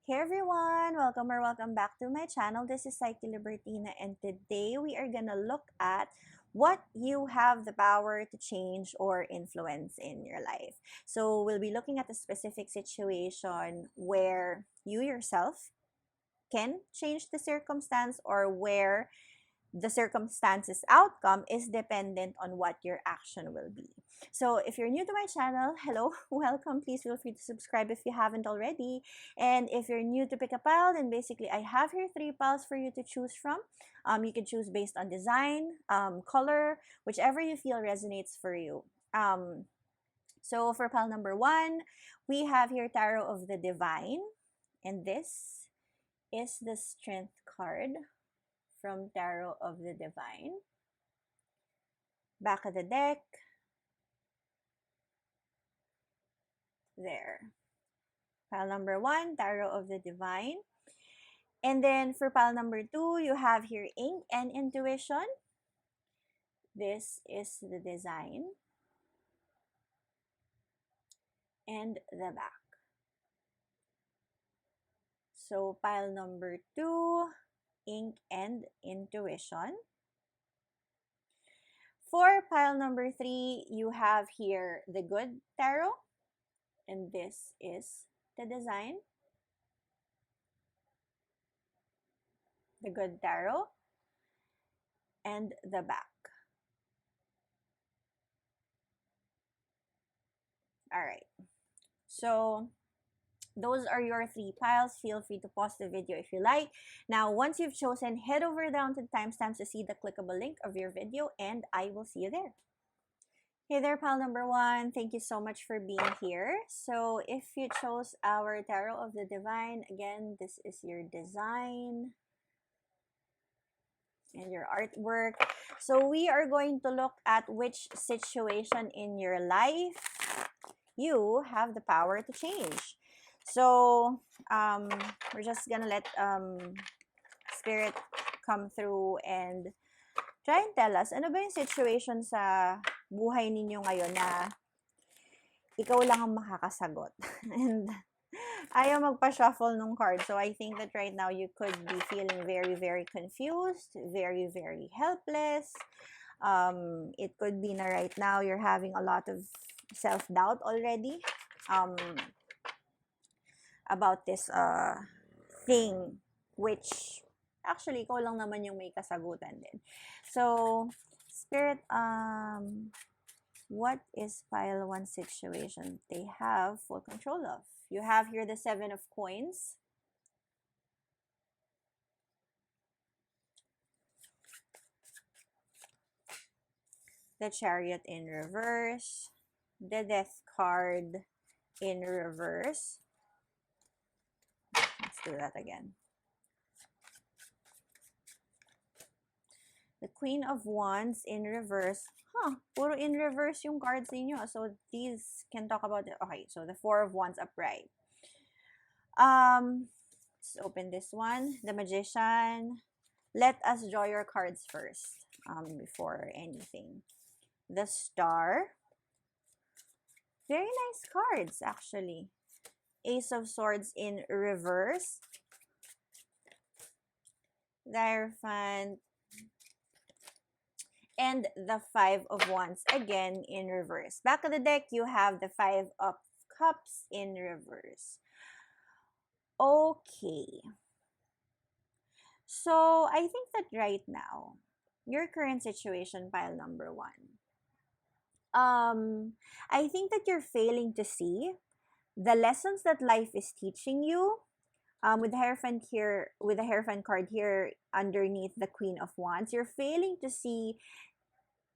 Hey everyone! Welcome or welcome back to my channel. This is Psyche Libertina, and today we are gonna look at what you have the power to change or influence in your life. So we'll be looking at a specific situation where you yourself can change the circumstance, or where the circumstances outcome is dependent on what your action will be. So if you're new to my channel, hello, welcome. Please feel free to subscribe if you haven't already. And if you're new to pick a pile, then basically I have here 3 piles for you to choose from. You can choose based on design, color, whichever you feel resonates for you. So for pile number 1, we have here Tarot of the Divine, and this is the Strength card from Tarot of the Divine. Back of the deck. There. Pile number 1, Tarot of the Divine. And then for pile number 2, you have here Ink and Intuition. This is the design. And the back. So pile number 2, Ink and Intuition. For pile number 3, you have here the Good Tarot. And this is the design. The Good Tarot. And the back. Alright. So those are your 3 piles. Feel free to pause the video if you like. Now, once you've chosen, head over down to the timestamps to see the clickable link of your video, and I will see you there. Hey there, pile number 1. Thank you so much for being here. So if you chose our Tarot of the Divine, again, this is your design and your artwork. So we are going to look at which situation in your life you have the power to change. So we're just gonna let Spirit come through and try and tell us, ano ba yung situation sa buhay ninyo ngayon na ikaw lang ang makakasagot. And ayaw magpa-shuffle nung card. So I think that right now you could be feeling very, very confused, very, very helpless. It could be na right now you're having a lot of self-doubt already about this thing, which actually ikaw lang naman yung may kasagutan din. So Spirit, what is pile 1 situation they have full control of? You have here the 7 of Coins, the Chariot in reverse, the Death card in reverse. Let's do that again. The Queen of Wands in reverse. Puro in reverse yung cards ninyo. So these can talk about it. Okay, so the 4 of Wands upright. Let's open this one. The Magician. Let us draw your cards first before anything. The Star. Very nice cards, actually. Ace of Swords in reverse. The Hierophant. And the 5 of Wands again in reverse. Back of the deck, you have the 5 of Cups in reverse. Okay. So I think that right now, your current situation, pile number 1, I think that you're failing to see the lessons that life is teaching you. With the Hierophant here, with the Hierophant card here underneath the Queen of Wands, you're failing to see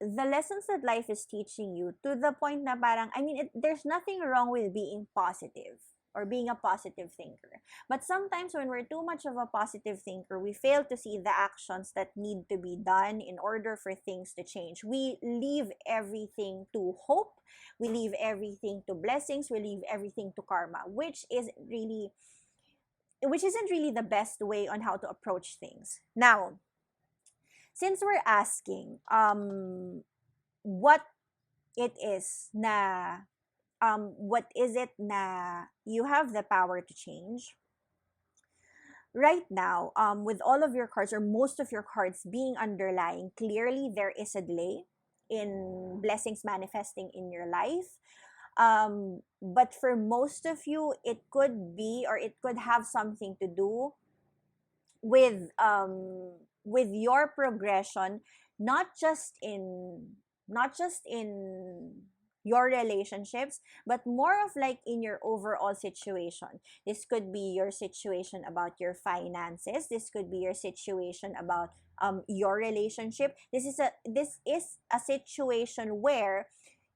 the lessons that life is teaching you, to the point na parang, I mean, there's nothing wrong with being positive or being a positive thinker. But sometimes when we're too much of a positive thinker, we fail to see the actions that need to be done in order for things to change. We leave everything to hope. We leave everything to blessings. We leave everything to karma, which isn't really the best way on how to approach things. Now, since we're asking what it is na you have the power to change, right now, with all of your cards or most of your cards being underlying, clearly there is a delay in blessings manifesting in your life. But for most of you, it could be, or it could have something to do with your progression, not just in not just in your relationships, but more of like in your overall situation. This could be your situation about your finances. This could be your situation about your relationship. This is a situation where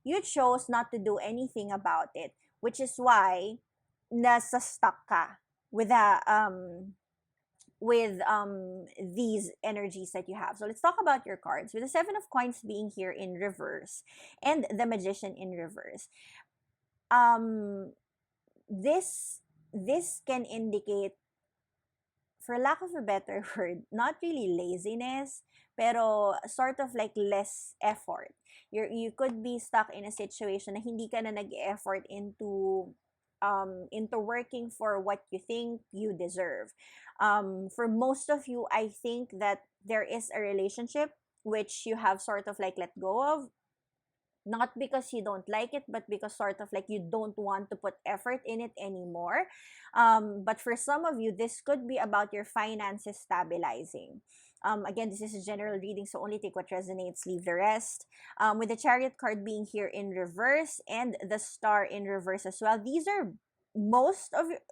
you chose not to do anything about it, which is why nasa stuck ka with a with these energies that you have. So let's talk about your cards. With the Seven of Coins being here in reverse and the Magician in reverse, um, this can indicate, for lack of a better word, not really laziness, pero sort of like less effort. You could be stuck in a situation na hindi ka na nag-effort into working for what you think you deserve. For most of you, I think that there is a relationship which you have sort of like let go of, not because you don't like it, but because sort of like you don't want to put effort in it anymore. But for some of you, this could be about your finances stabilizing. Again, this is a general reading, so only take what resonates, leave the rest. With the Chariot card being here in reverse and the Star in reverse as well, these are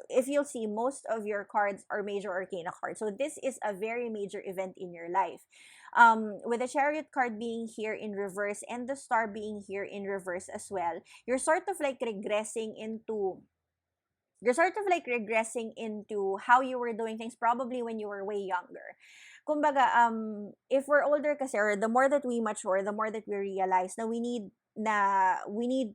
if you'll see, most of your cards are major arcana cards. So this is a very major event in your life. With the Chariot card being here in reverse and the Star being here in reverse as well, you're sort of like regressing into how you were doing things probably when you were way younger. Kumbaga, if we're older kasi, or the more that we mature, the more that we realize na we need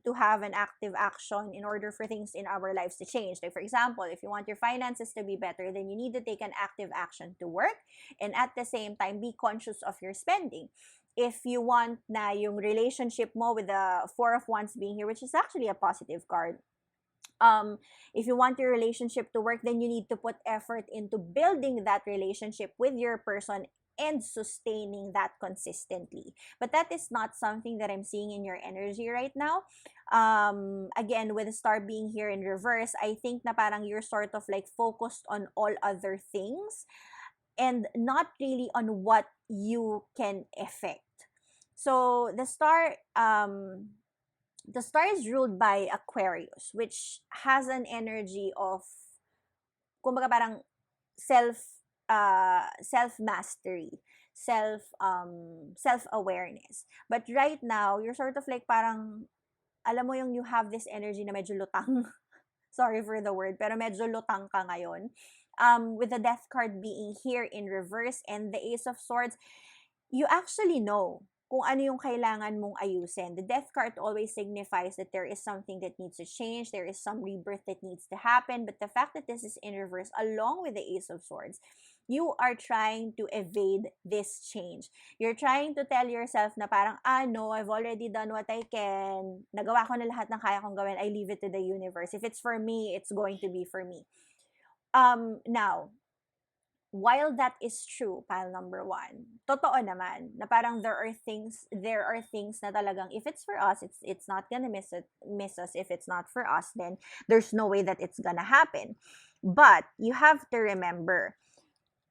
to have an active action in order for things in our lives to change. Like for example, if you want your finances to be better, then you need to take an active action to work, and at the same time be conscious of your spending. If you want na yung relationship mo, with the Four of Wands being here, which is actually a positive card, if you want your relationship to work, then you need to put effort into building that relationship with your person and sustaining that consistently. But that is not something that I'm seeing in your energy right now. Again, with the Star being here in reverse, I think na parang you're sort of like focused on all other things and not really on what you can affect. So the star is ruled by Aquarius, which has an energy of, kumbaga parang self mastery, self awareness. But right now, you're sort of like parang, alam mo yung you have this energy na medyo lutang. Sorry for the word, pero medyo lutang ka ngayon. With the Death card being here in reverse and the Ace of Swords, you actually know kung ano yung kailangan mong ayusin. The Death card always signifies that there is something that needs to change, there is some rebirth that needs to happen, but the fact that this is in reverse along with the Ace of Swords, you are trying to evade this change. You're trying to tell yourself na parang, no, I've already done what I can. Nagawa ko na lahat ng kaya kong gawin. I leave it to the universe. If it's for me, it's going to be for me. Now, while that is true, pile number one, totoo naman na parang there are things na talagang if it's for us, it's not gonna miss us. If it's not for us, then there's no way that it's gonna happen. But you have to remember,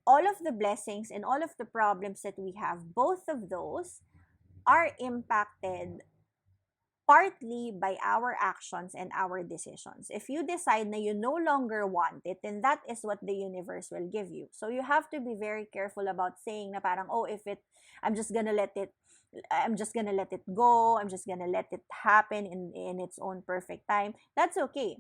all of the blessings and all of the problems that we have, both of those are impacted partly by our actions and our decisions. If you decide na you no longer want it, then that is what the universe will give you. So you have to be very careful about saying na parang, I'm just gonna let it go, I'm just gonna let it happen in its own perfect time. That's okay.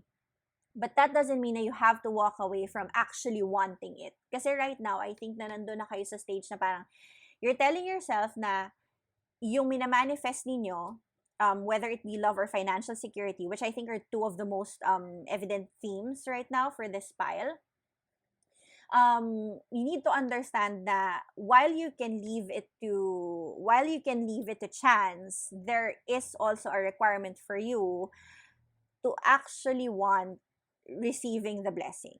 But that doesn't mean na you have to walk away from actually wanting it. Kasi right now, I think na nandun na kayo sa stage na parang, you're telling yourself na yung minamanifest ninyo, whether it be love or financial security, which I think are two of the most evident themes right now for this pile, you need to understand that while you can leave it to chance, there is also a requirement for you to actually want receiving the blessing.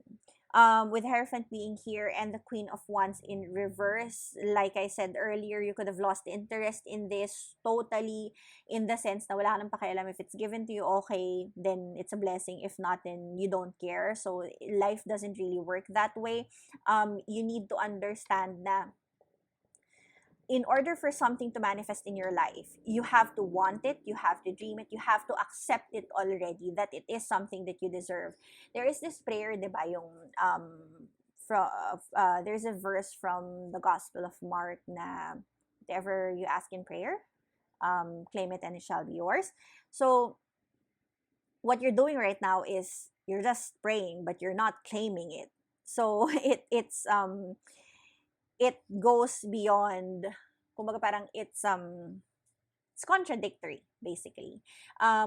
with Hierophant being here and the Queen of Wands in reverse, like I said earlier, you could have lost interest in this totally, in the sense na wala ka nang pakialam. If it's given to you, okay, then it's a blessing. If not, then you don't care. So life doesn't really work that way. You need to understand na in order for something to manifest in your life, you have to want it, you have to dream it, you have to accept it already, that it is something that you deserve. There is this prayer, di ba, yung, from, there's a verse from the Gospel of Mark na, whatever you ask in prayer, claim it and it shall be yours. So, what you're doing right now is, you're just praying, but you're not claiming it. So, it goes beyond, kumbaga parang it's contradictory, basically.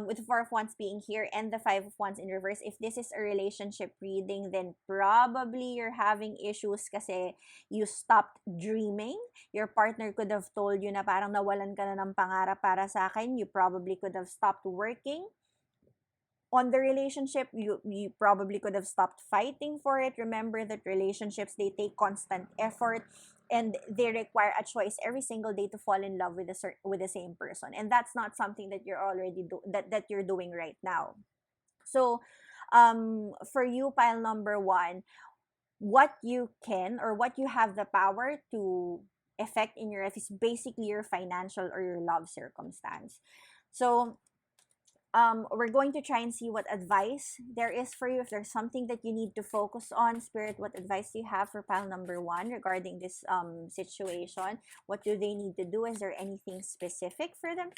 With the Four of Wands being here and the Five of Wands in reverse, if this is a relationship reading, then probably you're having issues kasi you stopped dreaming. Your partner could have told you na parang nawalan ka na ng pangarap para sa akin. You probably could have stopped working on the relationship. You probably could have stopped fighting for it. Remember that relationships, they take constant effort, and they require a choice every single day to fall in love with the same person, and that's not something that you're already that you're doing right now. So for you, pile number one, what you can or what you have the power to affect in your life is basically your financial or your love circumstance. So we're going to try and see what advice there is for you. If there's something that you need to focus on, Spirit, what advice do you have for pile number one regarding this situation? What do they need to do? Is there anything specific for them?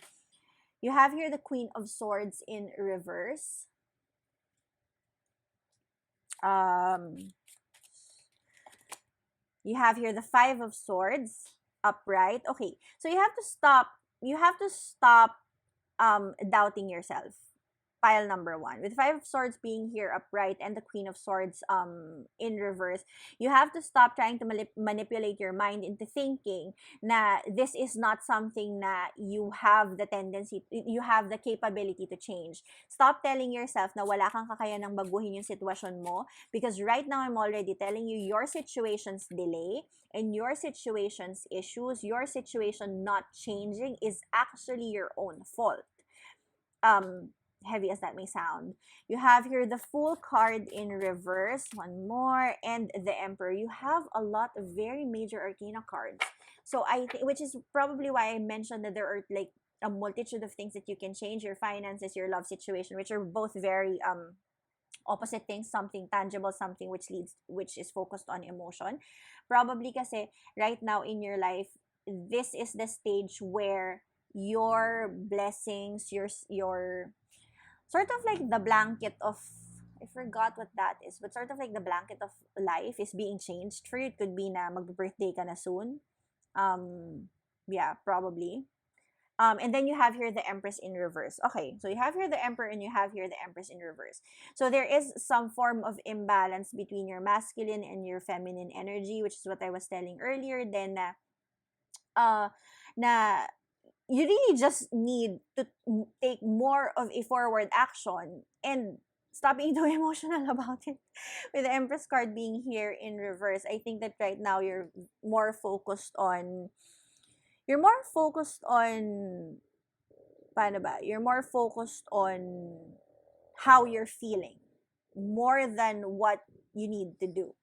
You have here the Queen of Swords in reverse. You have here the Five of Swords upright. Okay, so you have to stop. You have to stop doubting yourself. Pile number one, with Five of Swords being here upright and the Queen of Swords in reverse, you have to stop trying to manipulate your mind into thinking na this is not something na you have the tendency, you have the capability to change. Stop telling yourself na wala kang kakayanang baguhin yung sitwasyon mo, because right now I'm already telling you, your situation's delay and your situation's issues, your situation not changing is actually your own fault. Heavy as that may sound. You have here the Fool card in reverse, one more, and the Emperor. You have a lot of very major Arcana cards. So I think, which is probably why I mentioned that there are like a multitude of things that you can change: your finances, your love situation, which are both very opposite things, something tangible, something which is focused on emotion. Probably kasi right now in your life, this is the stage where your blessings, your sort of like the blanket of, I forgot what that is, but sort of like the blanket of life is being changed for you. It could be na mag-birthday ka na soon. Yeah, probably. And then you have here the Empress in reverse. Okay, so you have here the Emperor and you have here the Empress in reverse. So there is some form of imbalance between your masculine and your feminine energy, which is what I was telling earlier. Then na you really just need to take more of a forward action and stop being too emotional about it. With the Empress card being here in reverse, I think that right now you're more focused on paano ba? You're more focused on how you're feeling more than what you need to do.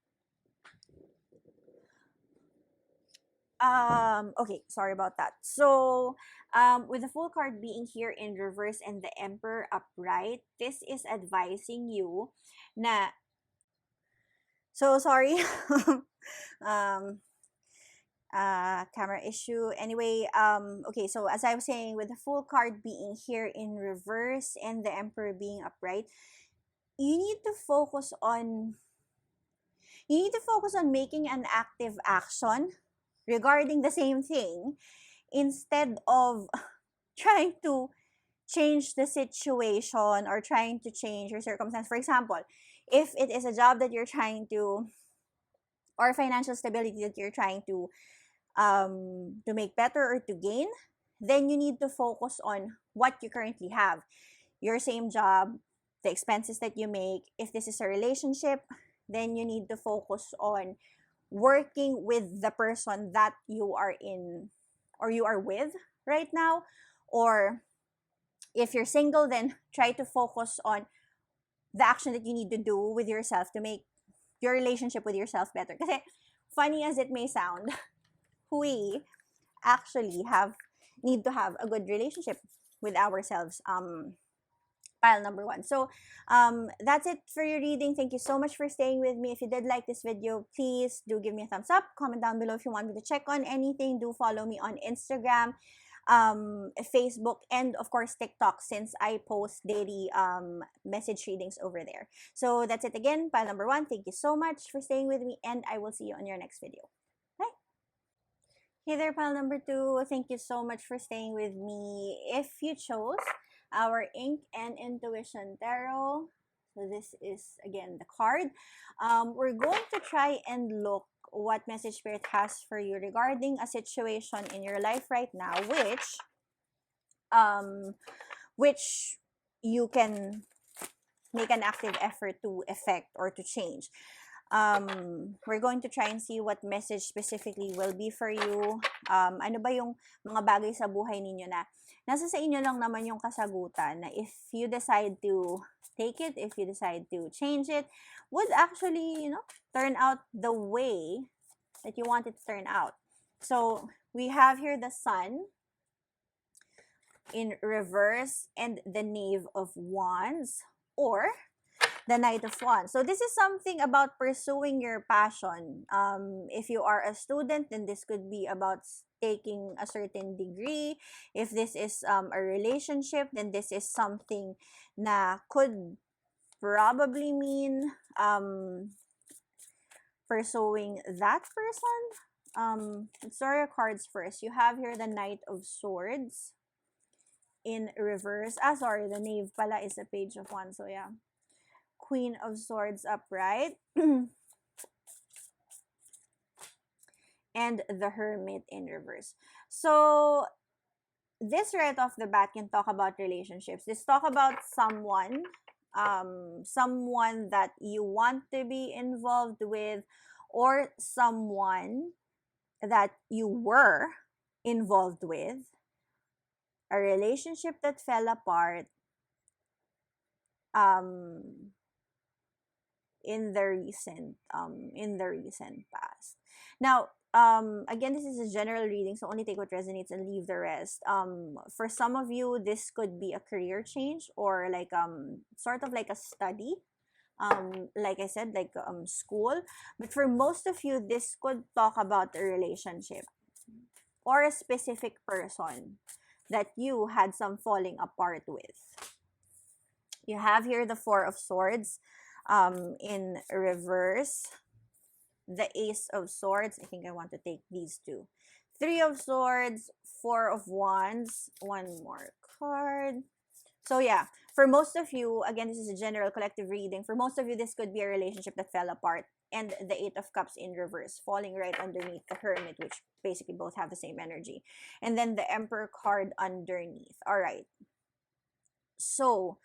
Okay, sorry about that. So with the Fool card being here in reverse and the Emperor upright, this is advising you na, so sorry. Camera issue. Anyway, okay, so as I was saying, with the Fool card being here in reverse and the Emperor being upright, you need to focus on making an active action regarding the same thing, instead of trying to change the situation or trying to change your circumstance. For example, if it is a job that you're trying to, or financial stability that you're trying to make better or to gain, then you need to focus on what you currently have. Your same job, the expenses that you make. If this is a relationship, then you need to focus on working with the person that you are in or you are with right now. Or if you're single, then try to focus on the action that you need to do with yourself to make your relationship with yourself better. Kasi funny as it may sound, we actually need to have a good relationship with ourselves. Pile number one. So that's it for your reading. Thank you so much for staying with me. If you did like this video, please do give me a thumbs up. Comment down below if you want me to check on anything. Do follow me on Instagram, Facebook, and of course TikTok, since I post daily message readings over there. So that's it again. Pile number one. Thank you so much for staying with me, and I will see you on your next video. Bye. Hey there, pile number two. Thank you so much for staying with me. If you chose our Ink and Intuition Tarot, so this is again the card. We're going to try and look what message spirit has for you regarding a situation in your life right now, which you can make an active effort to effect or to change. We're going to try and see what message specifically will be for you. Ano ba yung mga bagay sa buhay ninyo na nasa sa inyo lang naman yung kasagutan, na if you decide to take it, if you decide to change it, would actually, turn out the way that you want it to turn out. So we have here the Sun in reverse and the Knave of Wands, or the Knight of Wands. So this is something about pursuing your passion. If you are a student, then this could be about taking a certain degree. If this is a relationship, then this is something na could probably mean pursuing that person. Let's draw your cards first. You have here the Knight of Swords in reverse. Sorry, the Knave pala is a Page of Wands. So yeah. Queen of Swords upright. And the Hermit in reverse. So this right off the bat can talk about relationships. This talk about someone that you want to be involved with, or someone that you were involved with, a relationship that fell apart in the recent past. Now, again, this is a general reading, so only take what resonates and leave the rest. For some of you, this could be a career change, or like sort of like a study, like I said, like school. But for most of you, this could talk about a relationship or a specific person that you had some falling apart with. You have here the Four of Swords in reverse, the Ace of Swords. I think I want to take these two. Three of Swords, Four of Wands, one more card. So yeah, for most of you, again, this is a general collective reading. For most of you, this could be a relationship that fell apart, and the Eight of Cups in reverse, falling right underneath the Hermit, which basically both have the same energy. And then the Emperor card underneath. All right. So,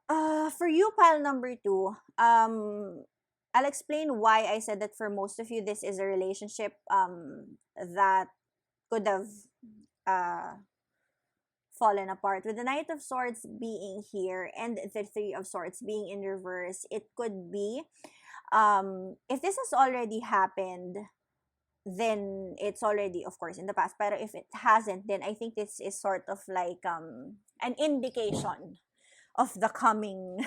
for you, pile number two, I'll explain why I said that for most of you, this is a relationship that could have fallen apart. With the Knight of Swords being here and the Three of Swords being in reverse, it could be, if this has already happened, then it's already, of course, in the past. But if it hasn't, then I think this is sort of like an indication of the coming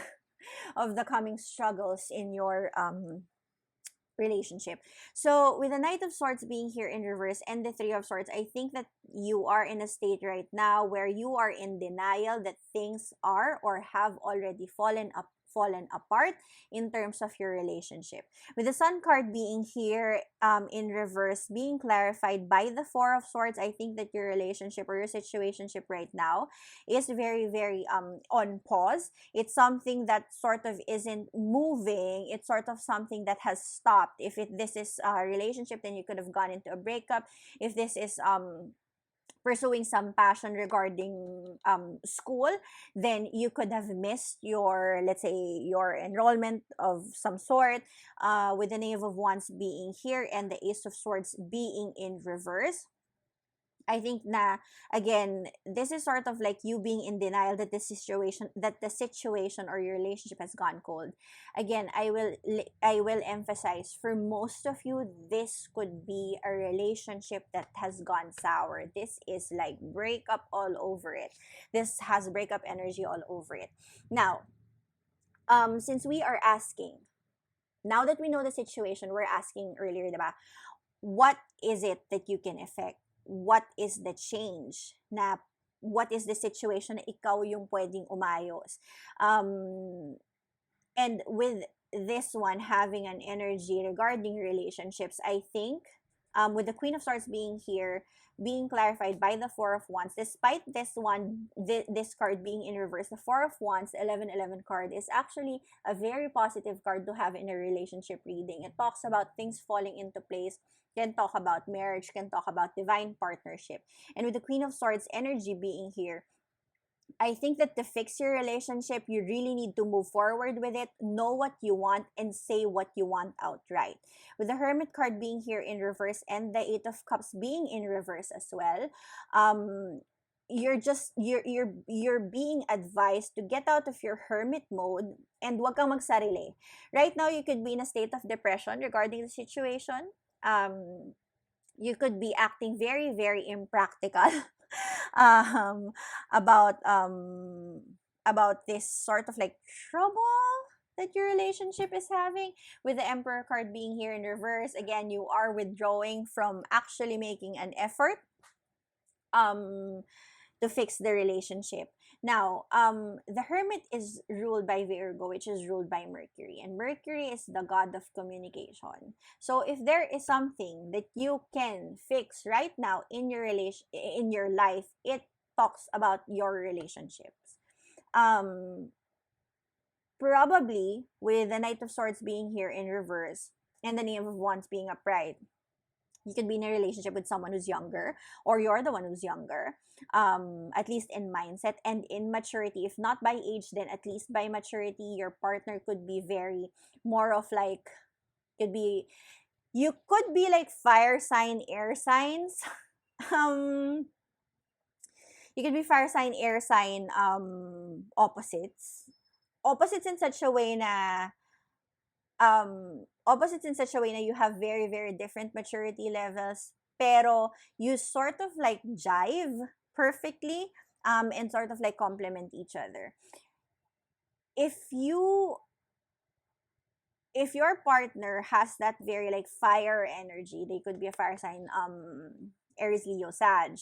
struggles in your relationship. So with the Knight of Swords being here in reverse and the Three of Swords, I think that you are in a state right now where you are in denial that things are or have already fallen apart in terms of your relationship. With the Sun card being here in reverse, being clarified by the Four of Swords, I think that your relationship or your situationship right now is very, very on pause. It's something that sort of isn't moving. It's sort of something that has stopped. If this is a relationship, then you could have gone into a breakup. If this is pursuing some passion regarding school, then you could have missed your, let's say, your enrollment of some sort, with the Knave of Wands being here and the Ace of Swords being in reverse. I think na, again, this is sort of like you being in denial that the situation or your relationship has gone cold. Again, I will emphasize, for most of you, this could be a relationship that has gone sour. This is like breakup all over it. This has breakup energy all over it. Now, since we are asking, now that we know the situation, we're asking earlier, diba? What is it that you can affect? What is the change na, what is the situation na ikaw yung pwedeng umayos? And with this one having an energy regarding relationships, I think, with the Queen of Swords being here, being clarified by the Four of Wands, despite this one, this card being in reverse, the Four of Wands, 1111 card, is actually a very positive card to have in a relationship reading. It talks about things falling into place, can talk about marriage, can talk about divine partnership. And with the Queen of Swords energy being here, I think that to fix your relationship, you really need to move forward with it, know what you want, and say what you want outright. With the Hermit card being here in reverse and the Eight of Cups being in reverse as well, you're being advised to get out of your hermit mode and wag kang magsarili. Right now, you could be in a state of depression regarding the situation. You could be acting very, very impractical um, about um, about this sort of like trouble that your relationship is having. With the Emperor card being here in reverse, again, you are withdrawing from actually making an effort um to fix the relationship. Now, the Hermit is ruled by Virgo, which is ruled by Mercury, and Mercury is the god of communication. So, if there is something that you can fix right now in your in your life, it talks about your relationships. Um, Probably with the Knight of Swords being here in reverse and the Knave of Wands being upright, you could be in a relationship with someone who's younger, or you're the one who's younger, at least in mindset and in maturity. If not by age, then at least by maturity. Your partner could be very more of like, could be, you could be like fire sign, air signs. um you could be fire sign, air sign, opposites in such a way na, opposites in such a way na you have very, very different maturity levels, pero you sort of like jive perfectly, and sort of like complement each other. If you, if your partner has that very like fire energy, they could be a fire sign, Aries, Leo, Sag.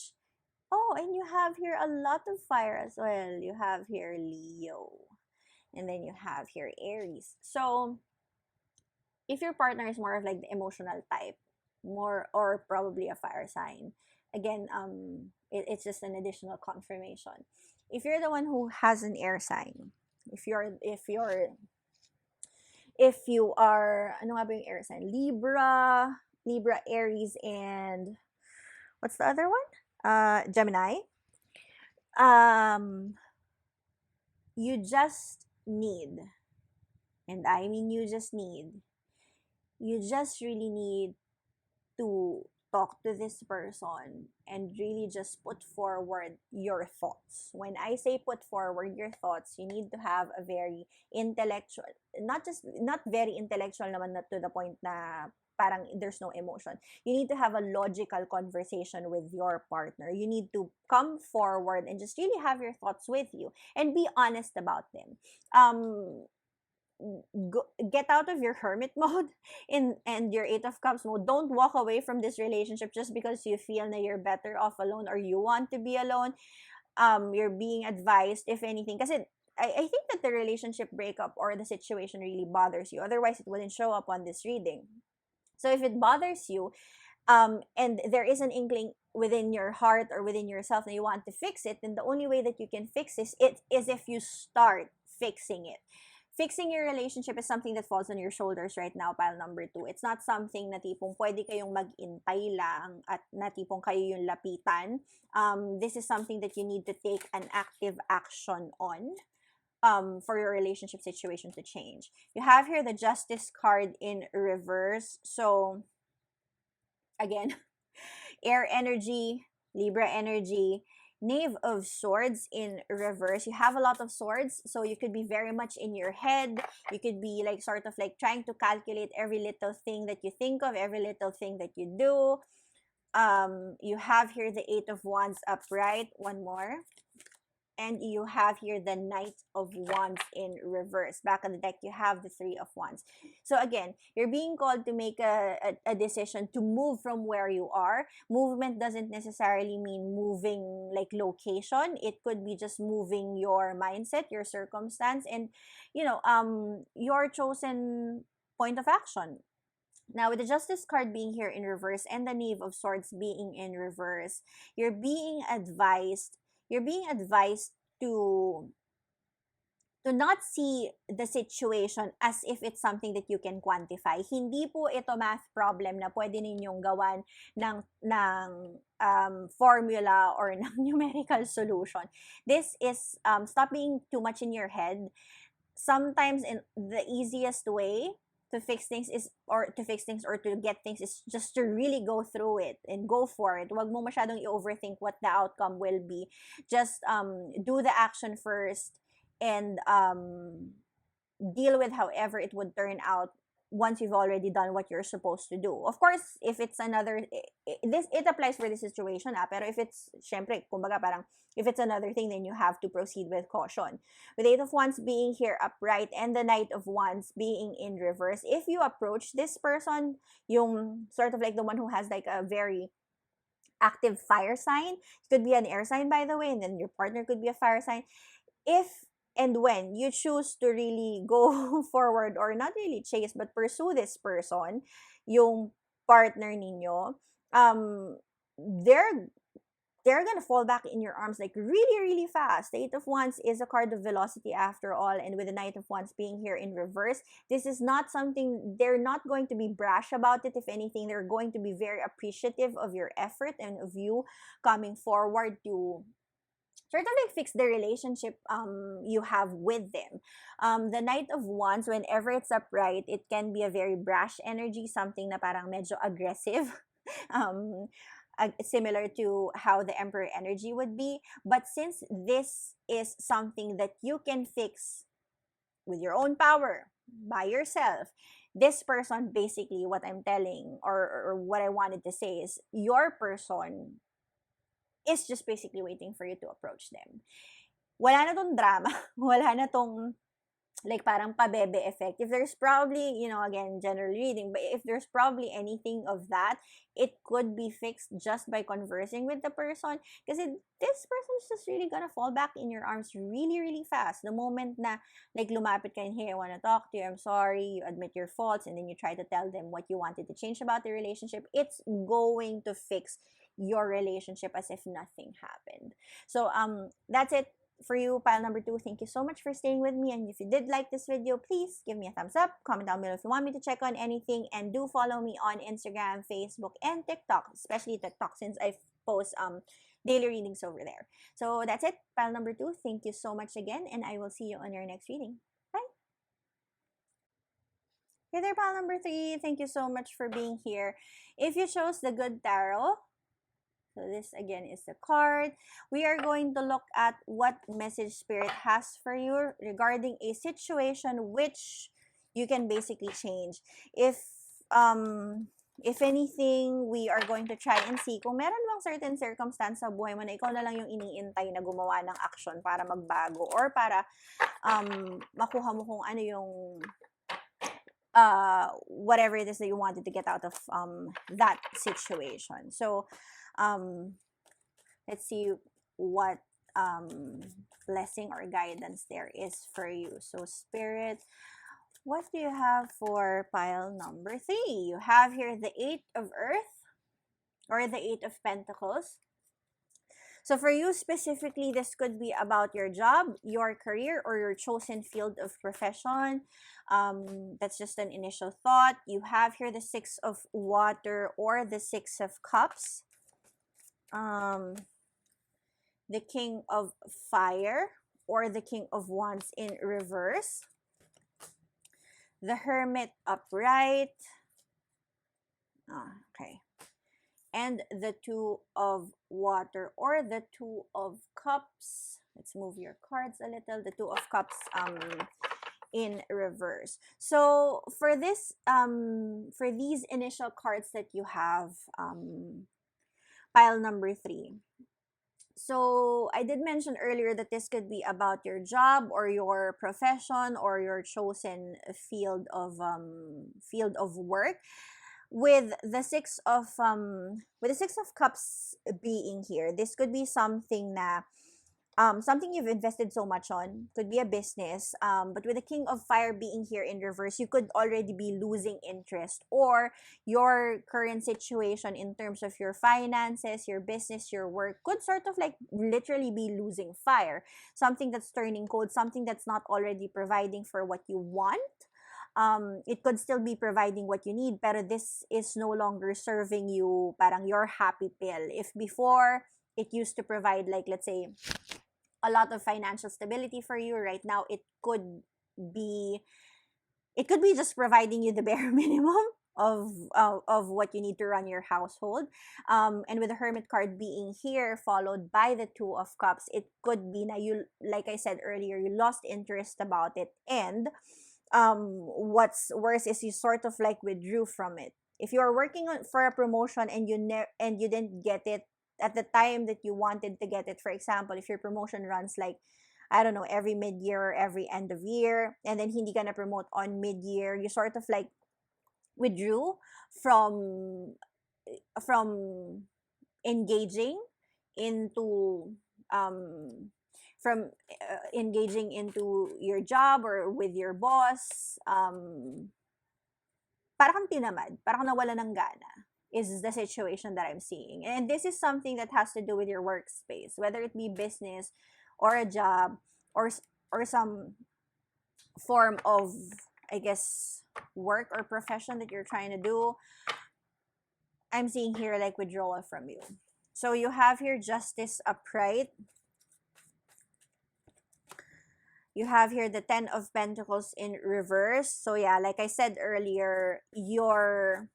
Oh, and you have here a lot of fire as well. You have here Leo, and then you have here Aries. So if your partner is more of like the emotional type, more, or probably a fire sign, again, it's just an additional confirmation. If you're the one who has an air sign, if you are, ano nga ba yung air sign? Libra, Aries, and what's the other one? Gemini. You just need, and I mean you just really need to talk to this person and really just put forward your thoughts. When I say put forward your thoughts, you need to have a very intellectual, not very intellectual naman, not to the point na parang there's no emotion. You need to have a logical conversation with your partner. You need to come forward and just really have your thoughts with you and be honest about them. Get out of your hermit mode and your Eight of Cups mode. Don't walk away from this relationship just because you feel that you're better off alone or you want to be alone. You're being advised, if anything, because I think that the relationship breakup or the situation really bothers you. Otherwise, it wouldn't show up on this reading. So if it bothers you, and there is an inkling within your heart or within yourself that you want to fix it, then the only way that you can fix it is if you start fixing it. fixing your relationship is something that falls on your shoulders right now, pile number 2. It's not something na tipong pwede kayong mag-intay lang at na tipong kayo yung lapitan. This is something that you need to take an active action on for your relationship situation to change. You have here the Justice card in reverse. So, again, air energy, Libra energy, Knave of Swords in reverse. You have a lot of swords, so you could be very much in your head. You could be like sort of like trying to calculate every little thing that you think of, every little thing that you do. You have here the Eight of Wands upright. One more. And you have here the Knight of Wands in reverse. Back of the deck, you have the Three of Wands. So again, you're being called to make a decision to move from where you are. Movement doesn't necessarily mean moving like location. It could be just moving your mindset, your circumstance, and, you know, your chosen point of action. Now, with the Justice card being here in reverse and the Knave of Swords being in reverse, you're being advised to not see the situation as if it's something that you can quantify. Hindi po ito math problem na pwede ninyong gawan ng formula or ng numerical solution. This is stop being too much in your head. Sometimes in the easiest way to fix things or to get things is just to really go through it and go for it. Wag mo masyadong i-overthink what the outcome will be. Just do the action first and deal with however it would turn out once you've already done what you're supposed to do. Of course, if it's another, it applies for the situation, pero if it's, syempre, kumbaga parang, if it's another thing, then you have to proceed with caution. With Eight of Wands being here upright and the Knight of Wands being in reverse, if you approach this person, yung sort of like the one who has like a very active fire sign, it could be an air sign, by the way, and then your partner could be a fire sign. If and when you choose to really go forward or not really chase but pursue this person, yung partner ninyo, they're gonna fall back in your arms like really, really fast. The Eight of Wands is a card of velocity after all, and with the Knight of Wands being here in reverse, this is not something, they're not going to be brash about it. If anything, they're going to be very appreciative of your effort and of you coming forward to sort of like fix the relationship you have with them. The Knight of Wands, whenever it's upright, it can be a very brash energy, something na parang medyo aggressive. Similar to how the Emperor energy would be. But since this is something that you can fix with your own power, by yourself, this person, basically what I'm telling or what I wanted to say is your person is just basically waiting for you to approach them. Wala na tong drama. Wala na tong like parang pabebe effect. If there's probably, you know, again, general reading, but if there's probably anything of that, it could be fixed just by conversing with the person. Kasi this person is just really gonna fall back in your arms really, really fast. The moment na like lumapit ka and, hey, I wanna talk to you, I'm sorry, you admit your faults, and then you try to tell them what you wanted to change about the relationship, it's going to fix your relationship as if nothing happened. So that's it for you, pile number 2. Thank you so much for staying with me, and if you did like this video, please give me a thumbs up, comment down below if you want me to check on anything, and do follow me on Instagram, Facebook, and TikTok, especially TikTok since I post daily readings over there. So that's it, pile number 2. Thank you so much again, and I will see you on your next reading. Bye! Hey there, pile number 3. Thank you so much for being here. If you chose the Good Tarot, so this again is the card. We are going to look at what message Spirit has for you regarding a situation which you can basically change. If anything, we are going to try and see kung meron bang certain circumstance sa buhay mo na ikaw na lang yung iniintay na gumawa ng action para magbago or para makuha mo kung ano yung whatever it is that you wanted to get out of that situation. So let's see what blessing or guidance there is for you. So Spirit, what do you have for pile number 3? You have here the Eight of Earth or the Eight of Pentacles. So for you specifically, this could be about your job, your career, or your chosen field of profession. That's just an initial thought. You have here the Six of Water or the Six of Cups, the King of Fire or the King of Wands in reverse, the Hermit upright. Okay. And the Two of Water or the Two of Cups. Let's move your cards a little. The Two of Cups in reverse. So for this for these initial cards that you have, pile number 3. So I did mention earlier that this could be about your job or your profession or your chosen field of work. With the Six of Cups being here, this could be something na something you've invested so much on. Could be a business, but with the King of Fire being here in reverse, you could already be losing interest, or your current situation in terms of your finances, your business, your work could sort of like literally be losing fire. Something that's turning cold, something that's not already providing for what you want. It could still be providing what you need, pero this is no longer serving you parang your happy pill. If before it used to provide, like, let's say, a lot of financial stability for you, right now be it could be just providing you the bare minimum of what you need to run your household. And with the Hermit card being here followed by the Two of Cups, it could be na you, like I said earlier, you lost interest about it, and what's worse is you sort of like withdrew from it. If you are working for a promotion and you didn't get it at the time that you wanted to get it, for example, if your promotion runs like, I don't know, every mid-year or every end of year, and then hindi ka na promote on mid-year, you sort of like withdrew from engaging into engaging into your job or with your boss. Parang kang tinamad, parang nawala ng gana, is the situation that I'm seeing. And this is something that has to do with your workspace, whether it be business or a job or some form of, I guess, work or profession that you're trying to do. I'm seeing here like withdrawal from you. So you have here Justice upright. You have here the Ten of Pentacles in reverse. So yeah, like I said earlier, your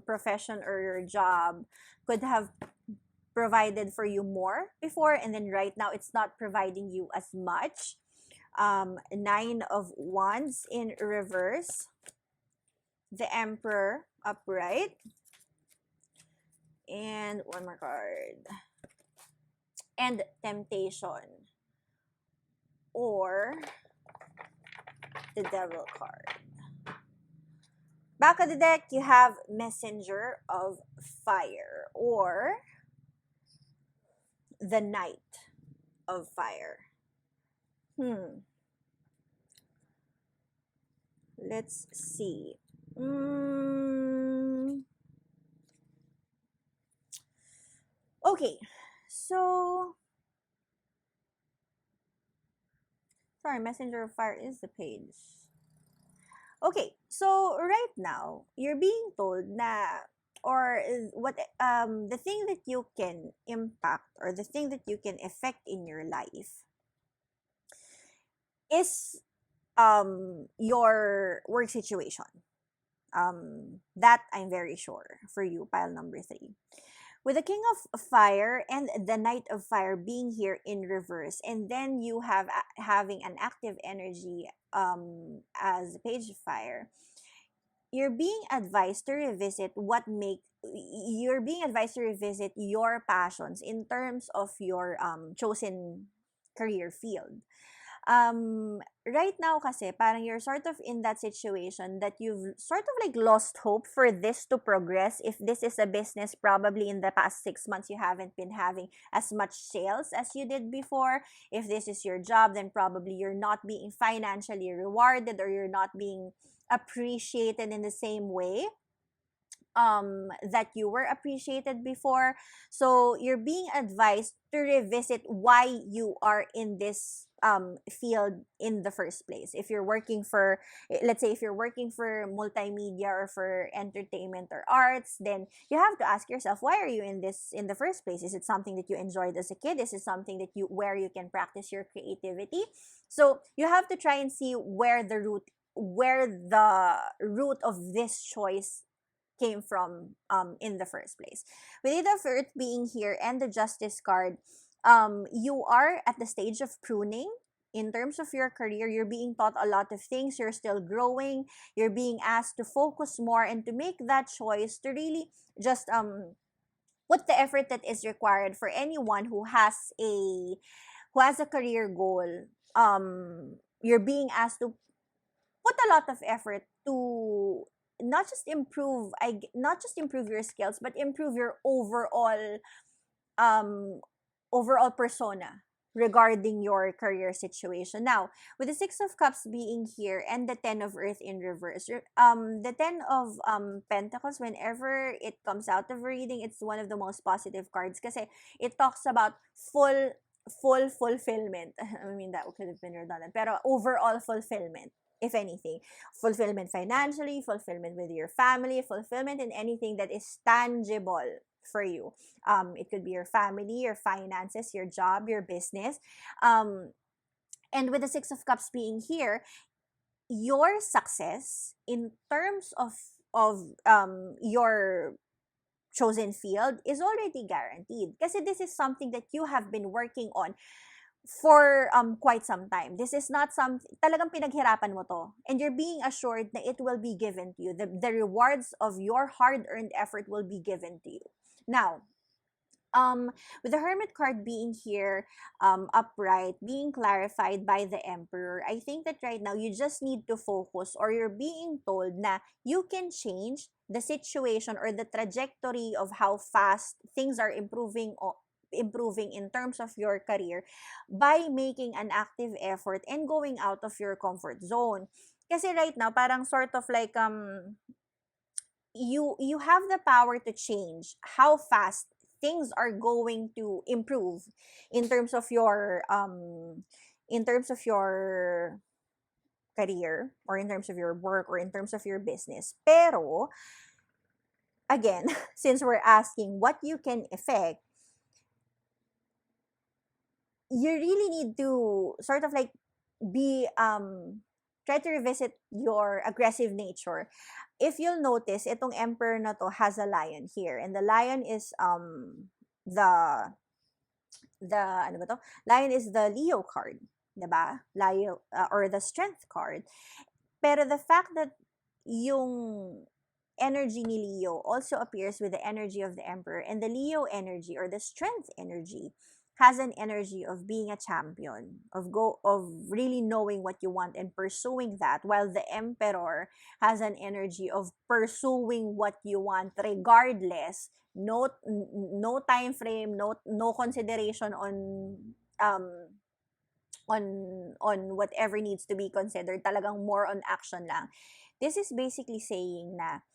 profession or your job could have provided for you more before, and then right now it's not providing you as much. Nine of Wands in reverse, the Emperor upright, and one more card, and Temptation or the Devil card. Back of the deck, you have Messenger of Fire or the Knight of Fire. Let's see. Okay, so sorry, Messenger of Fire is the page. Okay, so right now you're being told na, or what the thing that you can impact or the thing that you can affect in your life is your work situation. That I'm very sure for you, pile number 3. With the King of Fire and the Knight of Fire being here in reverse, and then you have having an active energy as the Page of Fire, you're being advised to revisit your passions in terms of your chosen career field. Right now kasi parang you're sort of in that situation that you've sort of like lost hope for this to progress. If this is a business, probably in the past 6 months you haven't been having as much sales as you did before. If this is your job, then probably you're not being financially rewarded or you're not being appreciated in the same way. that you were appreciated before. So you're being advised to revisit why you are in this field in the first place. If you're working for, let's say if you're working for multimedia or for entertainment or arts, then you have to ask yourself, why are you in this in the first place? Is it something that you enjoyed as a kid? Is it something that you where you can practice your creativity? So you have to try and see where the root of this choice came from in the first place. With Eight of Earth being here and the Justice card, you are at the stage of pruning. In terms of your career, you're being taught a lot of things. You're still growing. You're being asked to focus more and to make that choice to really just put the effort that is required for anyone who has a career goal. You're being asked to put a lot of effort to not just improve your skills, but improve your um overall persona regarding your career situation. Now, with the Six of Cups being here and the Ten of Earth in reverse, the Ten of Pentacles, whenever it comes out of a reading, it's one of the most positive cards kasi it talks about full fulfillment. I mean, that could have been redundant, pero overall fulfillment. If anything, fulfillment financially, fulfillment with your family, fulfillment in anything that is tangible for you. It could be your family, your finances, your job, your business. And with the Six of Cups being here, your success in terms of your chosen field is already guaranteed. Kasi this is something that you have been working on for quite some time. This is not talagang pinaghirapan mo to. And you're being assured that it will be given to you. The rewards of your hard-earned effort will be given to you. Now, with the Hermit card being here, upright, being clarified by the Emperor, I think that right now you just need to focus, or you're being told na you can change the situation or the trajectory of how fast things are improving in terms of your career by making an active effort and going out of your comfort zone. Kasi right now, parang sort of like you have the power to change how fast things are going to improve in terms of your career, or in terms of your work, or in terms of your business. Pero again, since we're asking what you can affect, you really need to sort of like be try to revisit your aggressive nature. If you'll notice, itong emperor na to has a lion here, and the lion is the ano ba to? Lion is the Leo card, 'di ba? Leo or the strength card. Pero the fact that yung energy ni Leo also appears with the energy of the emperor, and the Leo energy or the strength energy has an energy of being a champion, of really knowing what you want and pursuing that, while the emperor has an energy of pursuing what you want regardless. No time frame, no consideration um on whatever needs to be considered. Talagang more on action lang. This is basically saying na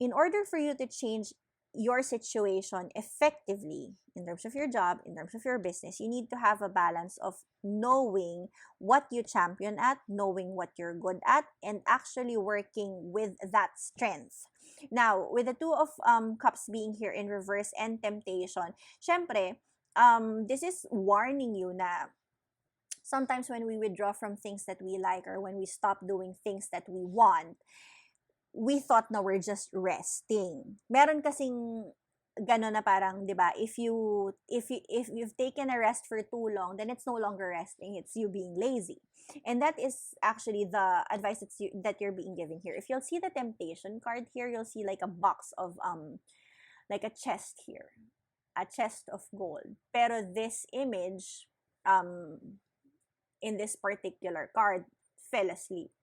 in order for you to change your situation effectively in terms of your job, in terms of your business, you need to have a balance of knowing what you champion at, knowing what you're good at, and actually working with that strength. Now, with the Two of Cups being here in reverse and temptation, syempre, this is warning you na sometimes when we withdraw from things that we like, or when we stop doing things that we want, we thought na we're just resting. Meron kasing gano'n na parang, 'di ba? If you've taken a rest for too long, then it's no longer resting, it's you being lazy. And that is actually the advice that you're being given here. If you'll see the temptation card here, you'll see like a box of like a chest here. A chest of gold. Pero this image in this particular card fell asleep.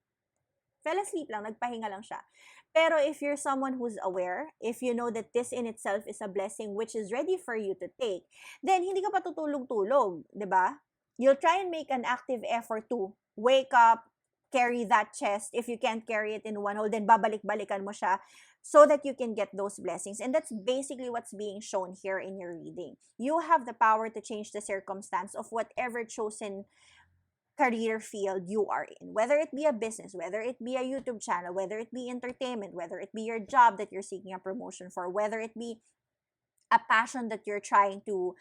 Fell asleep lang, nagpahinga lang siya. Pero if you're someone who's aware, if you know that this in itself is a blessing which is ready for you to take, then hindi ka pa tutulog-tulog, 'di ba? You'll try and make an active effort to wake up, carry that chest. If you can't carry it in one hole, then babalik-balikan mo siya so that you can get those blessings. And that's basically what's being shown here in your reading. You have the power to change the circumstance of whatever chosen career field you are in, whether it be a business, whether it be a YouTube channel, whether it be entertainment, whether it be your job that you're seeking a promotion for, whether it be a passion that you're trying to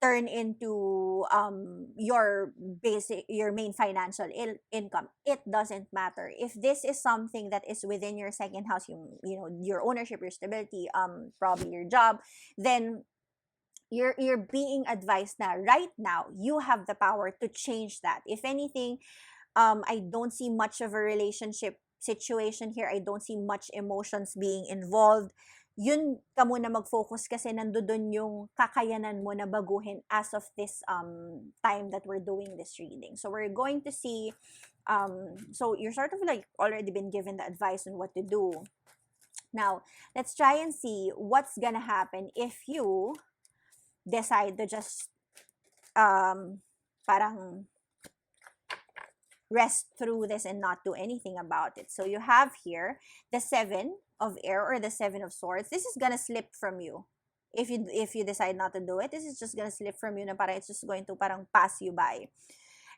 turn into your main financial income. It doesn't matter if this is something that is within your second house, you know, your ownership, your stability, probably your job, then you're being advised na right now you have the power to change that. If anything, I don't see much of a relationship situation here. I don't see much emotions being involved. Yun ka muna mag-focus kasi nandoon yung kakayanan mo na baguhin as of this time that we're doing this reading. So we're going to see, so you're sort of like already been given the advice on what to do. Now, let's try and see what's gonna happen if you decide to just parang rest through this and not do anything about it. So you have here the 7 of air or the 7 of swords. This is gonna slip from you. If you decide not to do it, this is just gonna slip from you na parang it's just going to parang pass you by.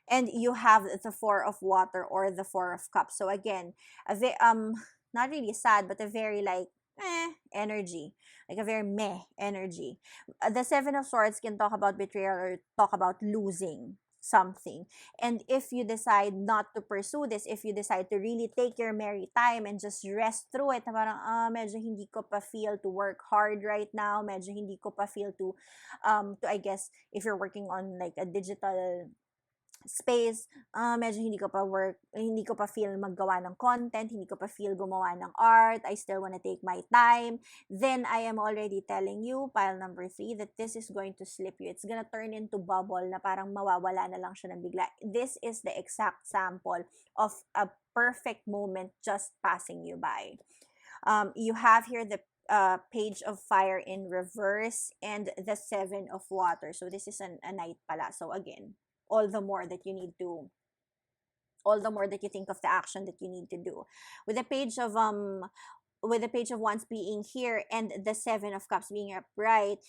And you have the 4 of water or the 4 of cups. So again, not really sad, but a very like energy, like a very meh energy. The 7 of swords can talk about betrayal or talk about losing something. And if you decide not to pursue this, if you decide to really take your merry time and just rest through it, na parang, medyo hindi ko pa feel to work hard right now, medyo hindi ko pa feel to I guess, if you're working on like a digital space, medyo hindi ko pa feel maggawa ng content, hindi ko pa feel gumawa ng art, I still want to take my time, then I am already telling you, pile number 3, that this is going to slip you. It's gonna turn into bubble na parang mawawala na lang siya ng bigla. This is the exact sample of a perfect moment just passing you by. You have here the page of fire in reverse and the 7 of water. So this is a knight pala. So again, all the more that you think of the action that you need to do. With the page of wands being here and the 7 of cups being upright,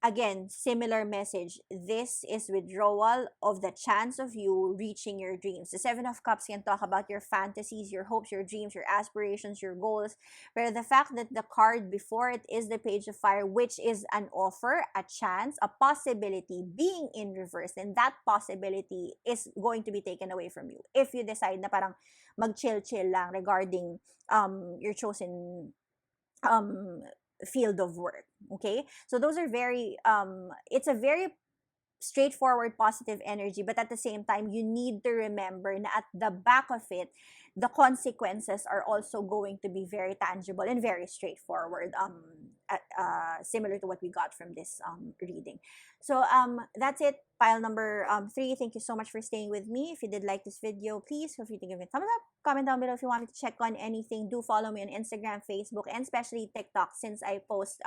again, similar message. This is withdrawal of the chance of you reaching your dreams. The 7 of Cups can talk about your fantasies, your hopes, your dreams, your aspirations, your goals. But the fact that the card before it is the Page of Fire, which is an offer, a chance, a possibility being in reverse, and that possibility is going to be taken away from you if you decide na parang mag-chill-chill lang regarding your chosen field of work. Okay, so those are very it's a very straightforward positive energy, but at the same time you need to remember na at the back of it the consequences are also going to be very tangible and very straightforward, similar to what we got from this reading. So that's it, pile number 3. Thank you so much for staying with me. If you did like this video, please feel free to give me a thumbs up, comment down below if you want me to check on anything. Do follow me on Instagram, Facebook, and especially TikTok, since I post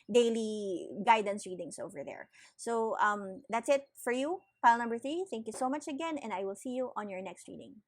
daily guidance readings over there. So that's it for you, pile number 3. Thank you so much again, and I will see you on your next reading.